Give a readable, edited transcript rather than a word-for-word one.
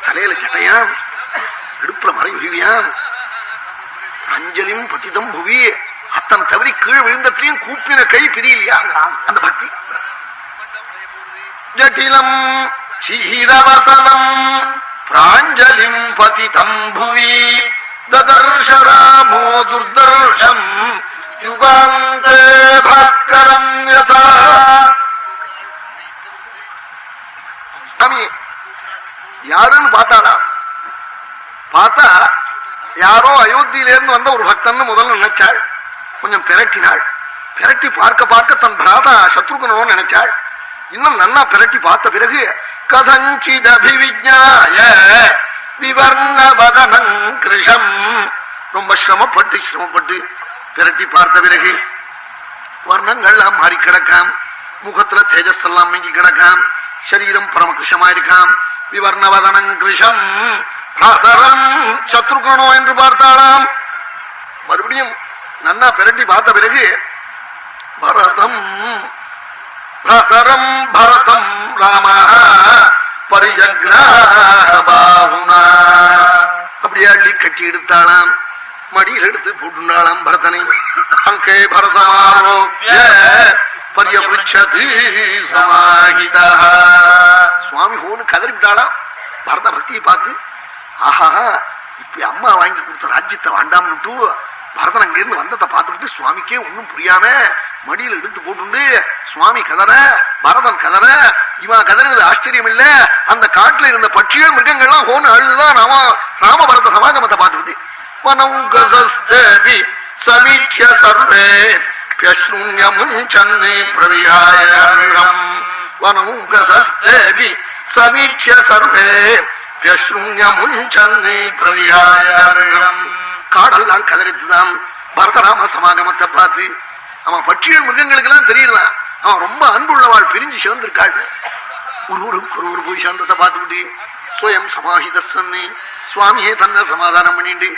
தலையில சட்டையா, இடுப்புல மறை உதவியா, அஞ்சலியும் பதிதம் புவி, அத்தனை தவறி கீழ் விழுந்தத்தையும் கூப்பின கை பிரியலையா அந்த பக்தி. ஜட்டிலம் சீரவசனம் பிராஞ்சலிம் பதிதம் புவி ததர்ஷராமோ துர்தர்ஷம் யுகாந்தே பாஸ்கரம் யதா. சாமி யாருன்னு பார்த்தாளா? பார்த்தா யாரோ அயோத்தியிலிருந்து வந்த ஒரு பக்தன் முதல்ல நினைச்சாள். கொஞ்சம் பிரட்டினாள். பிரட்டி பார்க்க பார்க்க தன் பிராதா சத்ருகனோன்னு நினைச்சாள். இன்னும் நன்னா பிரட்டி பார்த்த பிறகு கதஞ்சித் அபிவிஜ்ஞாய விவர்ண வதனம் கிருஷம், ரொம்ப சிரமப்பட்டு பிரட்டி பார்த்த பிறகு வர்ணங்கள்லாம் மாறி கிடக்காம், முகத்துல தேஜஸ் எல்லாம் நீங்கி கிடக்காம், சரீரம் பரமகிருஷமா இருக்காம். விவர்ணவதனம் கிருஷம் சத்ருகனோ என்று பார்த்தாளாம். மறுபடியும் நன்னா பிரட்டி பார்த்த பிறகு பரதம் பரதம் ராம பரிஜக்ராபாகுனா, அப்படியே அள்ளி கட்டி எடுத்தாளாம். மடியில் எடுத்து போட்டுண்டாளாம் பரதனை. அங்கே பரதமாரோப்ய பரியபிருச்சதி சமாஹிதா. சுவாமி ஹோன்னு கதறிவிட்டாளாம் பரத பக்தியை பார்த்து. ஆஹா, இப்ப அம்மா வாங்கி கொடுத்த ராஜ்யத்தை வேண்டாம்னுட்டு பரதன் அங்கிருந்து வந்ததை பார்த்துக்கிட்டு சுவாமிக்கே ஒன்னும் புரியாம மடியில் எடுத்து போட்டு சுவாமி கதற, பரதன் கதற, இவன் கதறது ஆச்சரியம் இல்ல. அந்த காட்டுல இருந்த பட்சிகள் மிருகங்கள்லாம் ஹோன்னு அழுதுதான் ராம பரத சமாகமத்தை பார்த்துக்கிட்டு சமீட்ச சர்வே பியஸ்ருண்யமுஞ்சன்னே பிரவியாயம் வனமுகசஸ்தேபி சமீட்ச சர்வே பியஸ்ருண்யமுஞ்சன்னே பிரவியாயம். காடெல்லாம் கதறித்துதான் பரதராம சமாகமத்தை பார்த்து. அவன் பட்சிகள் மிருகங்களுக்கு எல்லாம் தெரியலாம் அவன் ரொம்ப அன்புள்ளவாள் பிரிஞ்சு சேர்ந்திருக்காள். ஒரு போய் சேர்ந்ததை பார்த்துக்கிட்டு சுயம் சமாஹிதன்னு சுவாமியே தன்னை சமாதானம் பண்ணிட்டு